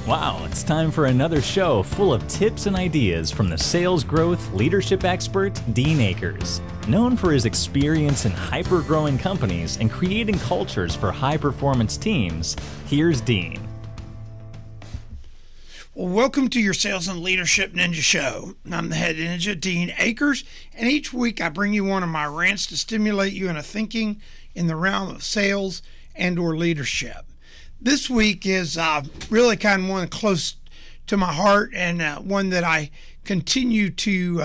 Wow, it's time for another show full of tips and ideas from the sales growth leadership expert, Dean Akers. Known for his experience in hyper-growing companies and creating cultures for high-performance teams, here's Dean. Well, welcome to your Sales and Leadership Ninja Show. I'm the head ninja, Dean Akers, and each week I bring you one of my rants to stimulate you into thinking in the realm of sales and or leadership. This week is really kind of one close to my heart and one that I continue to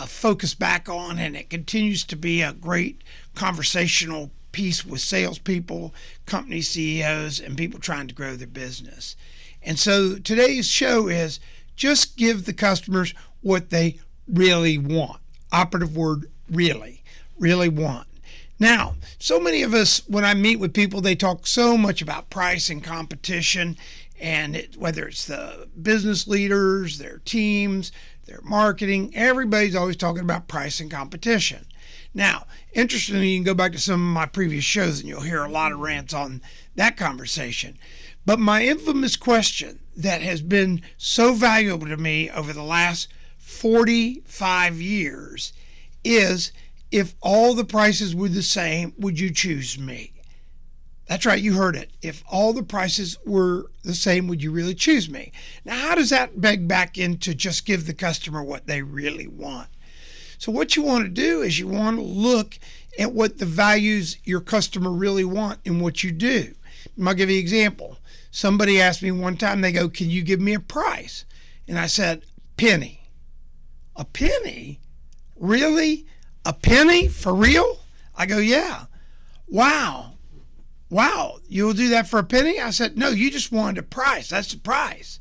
focus back on, and it continues to be a great conversational piece with salespeople, company CEOs, and people trying to grow their business. And so today's show is just give the customers what they really want. Operative word, really want. Now, so many of us, when I meet with people, they talk so much about price and competition, and whether it's the business leaders, their teams, their marketing, everybody's always talking about price and competition. Now, interestingly, you can go back to some of my previous shows and you'll hear a lot of rants on that conversation. But my infamous question that has been so valuable to me over the last 45 years is, if all the prices were the same, would you choose me? That's right, you heard it. If all the prices were the same, would you really choose me? Now, how does that beg back into just give the customer what they really want? So what you want to do is you want to look at what the values your customer really want in what you do. I'll give you an example. Somebody asked me one time, they go, "Can you give me a price?" And I said, "Penny." "A penny? Really? A penny? For real?" I go, "Yeah." Wow, you'll do that for a penny?" I said, "No, you just wanted a price. That's the price."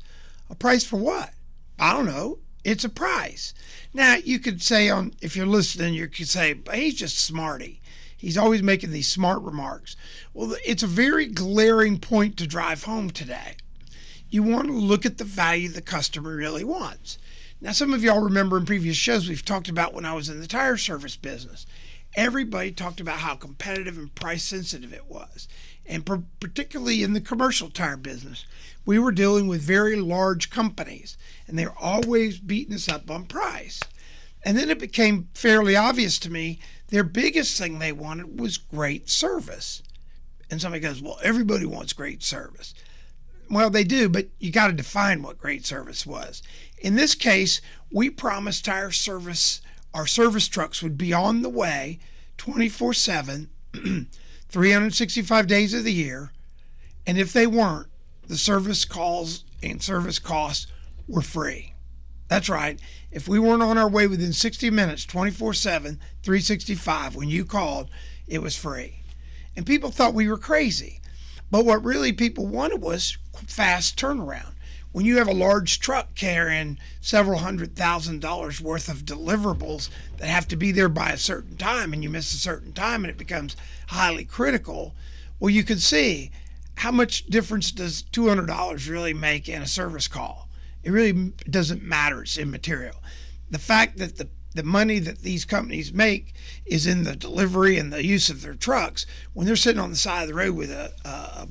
"A price for what?" "I don't know. It's a price." Now, you could say, if you're listening, you could say, "But he's just smarty. He's always making these smart remarks." Well, it's a very glaring point to drive home today. You want to look at the value the customer really wants. Now, some of y'all remember in previous shows we've talked about when I was in the tire service business. Everybody talked about how competitive and price sensitive it was. And particularly in the commercial tire business, we were dealing with very large companies, and they were always beating us up on price. And then it became fairly obvious to me their biggest thing they wanted was great service. And somebody goes, "Well, everybody wants great service." Well, they do, but you got to define what great service was. In this case, we promised tire service, our service trucks would be on the way 24/7, 365 days of the year. And if they weren't, the service calls and service costs were free. That's right. If we weren't on our way within 60 minutes, 24/7, 365, when you called, it was free. And people thought we were crazy. But what really people wanted was fast turnaround. When you have a large truck carrying several $100,000 worth of deliverables that have to be there by a certain time, and you miss a certain time and it becomes highly critical, well, you can see how much difference does $200 really make in a service call. It really doesn't matter. It's immaterial. The fact that the money that these companies make is in the delivery and the use of their trucks. When they're sitting on the side of the road with a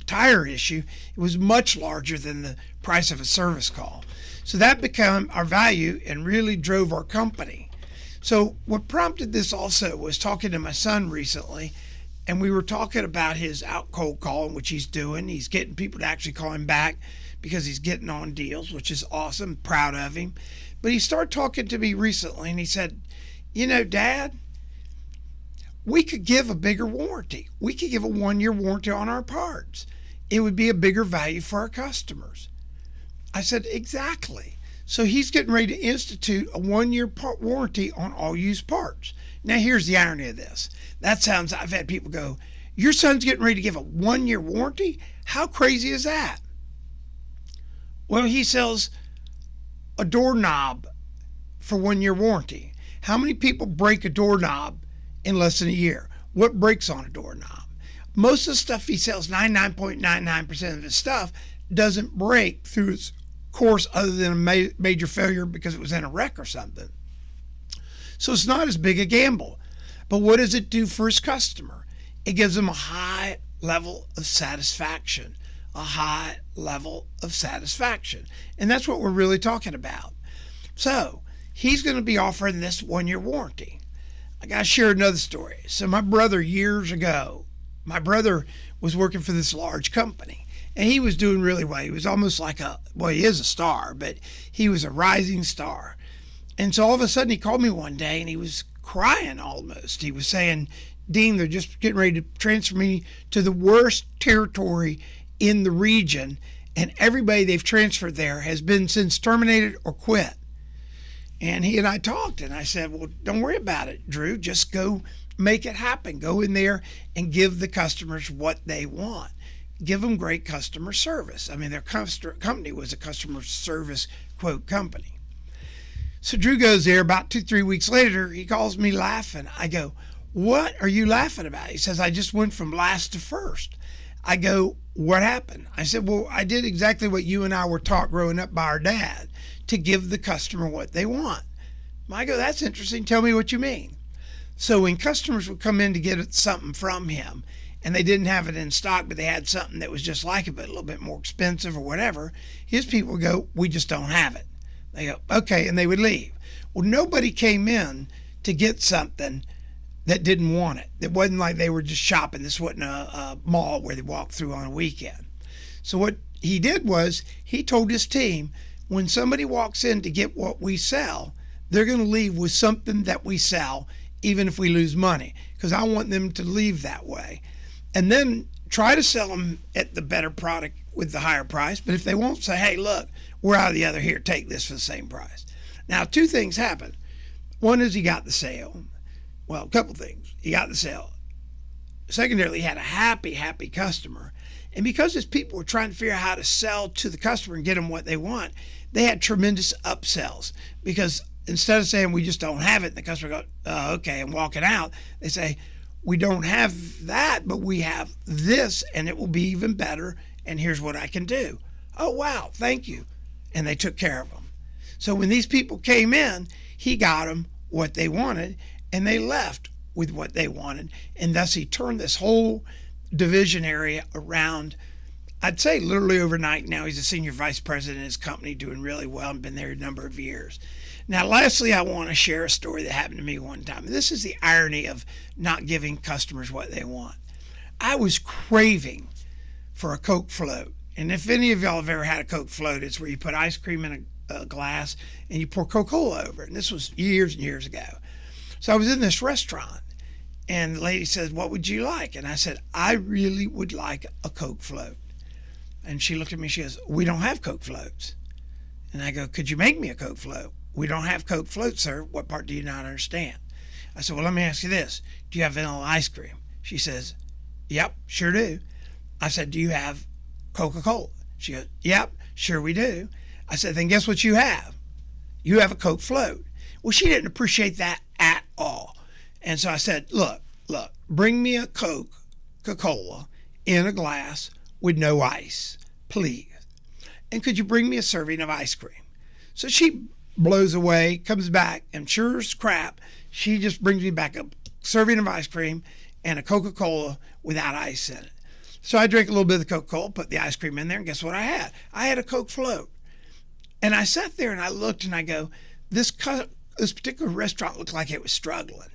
tire issue, it was much larger than the price of a service call. So that became our value and really drove our company. So what prompted this also was talking to my son recently, and we were talking about his out cold calling, which he's doing. He's getting people to actually call him back because he's getting on deals, which is awesome. Proud of him. But he started talking to me recently, and he said, "You know, Dad, we could give a bigger warranty. We could give a 1-year warranty on our parts. It would be a bigger value for our customers." I said, "Exactly." So he's getting ready to institute a 1-year warranty on all used parts. Now, here's the irony of this. I've had people go, "Your son's getting ready to give a 1-year warranty? How crazy is that?" Well, he sells a doorknob for 1-year warranty. How many people break a doorknob in less than a year? What breaks on a doorknob? Most of the stuff he sells, 99.99% of his stuff, doesn't break through its course other than a major failure because it was in a wreck or something. So it's not as big a gamble. But what does it do for his customer? It gives him a high level of satisfaction, a high level of satisfaction. And that's what we're really talking about. So he's going to be offering this 1-year warranty. I got to share another story. So my brother, years ago, my brother was working for this large company, and he was doing really well. He was almost like he is a star, but he was a rising star. And so all of a sudden he called me one day and he was crying almost. He was saying, Dean, they're just getting ready to transfer me to the worst territory in the region, and everybody they've transferred there has been since terminated or quit. And he and I talked, and I said, well, don't worry about it, Drew. Just go make it happen. Go in there and give the customers what they want. Give them great customer service. I mean, their company was a customer service, quote, company. So Drew goes there. About 2-3 weeks later, he calls me laughing. I go, what are you laughing about? He says, I just went from last to first. I go, what happened? I said, well, I did exactly what you and I were taught growing up by our dad, to give the customer what they want. I go, that's interesting. Tell me what you mean. So when customers would come in to get something from him and they didn't have it in stock, but they had something that was just like it, but a little bit more expensive or whatever, his people would go, we just don't have it. They go, okay, and they would leave. Well, nobody came in to get something that didn't want it. It wasn't like they were just shopping. This wasn't a mall where they walked through on a weekend. So what he did was he told his team, when somebody walks in to get what we sell, they're going to leave with something that we sell, even if we lose money, because I want them to leave that way. And then try to sell them at the better product with the higher price. But if they won't, say, hey, look, we're out of the other here. Take this for the same price. Now, 2 things happened. One is he got the sale. Well, a couple things. He got the sale. Secondarily, he had a happy customer. And because his people were trying to figure out how to sell to the customer and get them what they want, they had tremendous upsells, because instead of saying we just don't have it, and the customer goes, oh, okay, and walking out, they say, we don't have that, but we have this, and it will be even better, and here's what I can do. Oh, wow, thank you. And they took care of them. So when these people came in, he got them what they wanted, and they left with what they wanted, and thus he turned this whole division area around. I'd say literally overnight. Now he's a senior vice president in his company, doing really well, and been there a number of years. Now, lastly, I want to share a story that happened to me one time. This is the irony of not giving customers what they want. I was craving for a Coke float. And if any of y'all have ever had a Coke float, it's where you put ice cream in a glass and you pour Coca-Cola over it. And this was years and years ago. So I was in this restaurant, and the lady said, what would you like? And I said, I really would like a Coke float. And she looked at me, she goes, we don't have Coke floats. And I go, could you make me a Coke float? We don't have Coke floats, sir. What part do you not understand? I said, well, let me ask you this. Do you have vanilla ice cream? She says, yep, sure do. I said, do you have Coca-Cola? She goes, yep, sure we do. I said, then guess what you have? You have a Coke float. Well, she didn't appreciate that at all. And so I said, look, bring me a Coca-Cola in a glass with no ice, please. And could you bring me a serving of ice cream? So she blows away, comes back, and sure as crap, she just brings me back a serving of ice cream and a Coca-Cola without ice in it. So I drank a little bit of the Coca-Cola, put the ice cream in there, and guess what I had? I had a Coke float. And I sat there and I looked and I go, this particular restaurant looked like it was struggling.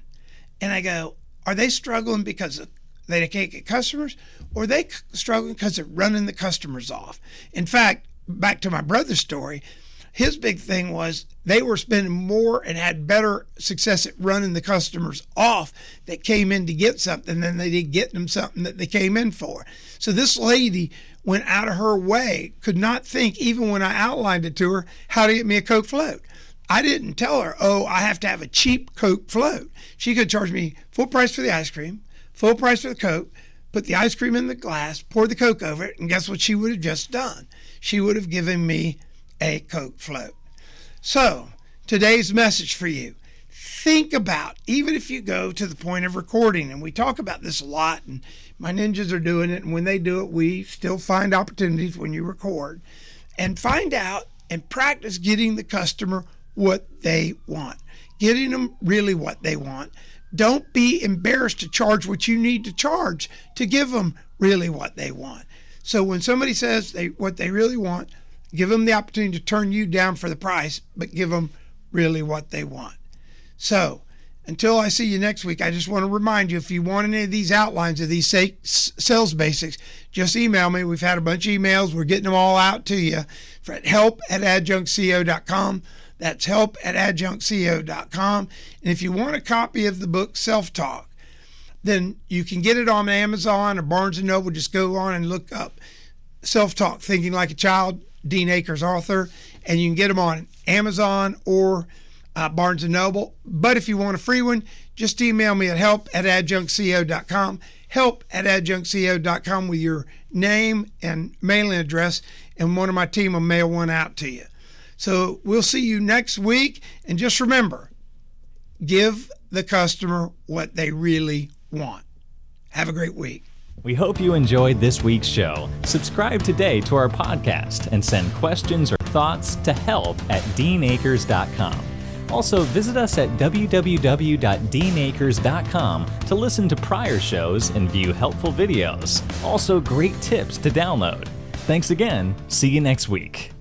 And I go, are they struggling because they can't get customers, or are they struggling because they're running the customers off? In fact, back to my brother's story, his big thing was they were spending more and had better success at running the customers off that came in to get something than they did getting them something that they came in for. So this lady went out of her way, could not think, even when I outlined it to her, how to get me a Coke float. I didn't tell her, oh, I have to have a cheap Coke float. She could charge me full price for the ice cream, full price for the Coke, put the ice cream in the glass, pour the Coke over it, and guess what she would have just done? She would have given me a Coke float. So, today's message for you. Think about, even if you go to the point of recording, and we talk about this a lot, and my ninjas are doing it, and when they do it, we still find opportunities when you record, and find out and practice getting the customer what they want, getting them really what they want. Don't be embarrassed to charge what you need to charge to give them really what they want. So when somebody says what they really want, give them the opportunity to turn you down for the price, but give them really what they want. So until I see you next week, I just want to remind you, if you want any of these outlines of these sales basics, just email me. We've had a bunch of emails. We're getting them all out to you at help@adjunctceo.com. That's help@adjunctceo.com. And if you want a copy of the book Self-Talk, then you can get it on Amazon or Barnes & Noble. Just go on and look up Self-Talk, Thinking Like a Child, Dean Akers, author, and you can get them on Amazon or Barnes & Noble. But if you want a free one, just email me at help@adjunctceo.com, help@adjunctceo.com with your name and mailing address, and one of my team will mail one out to you. So we'll see you next week. And just remember, give the customer what they really want. Have a great week. We hope you enjoyed this week's show. Subscribe today to our podcast and send questions or thoughts to help@deanakers.com. Also, visit us at www.deanakers.com to listen to prior shows and view helpful videos. Also, great tips to download. Thanks again. See you next week.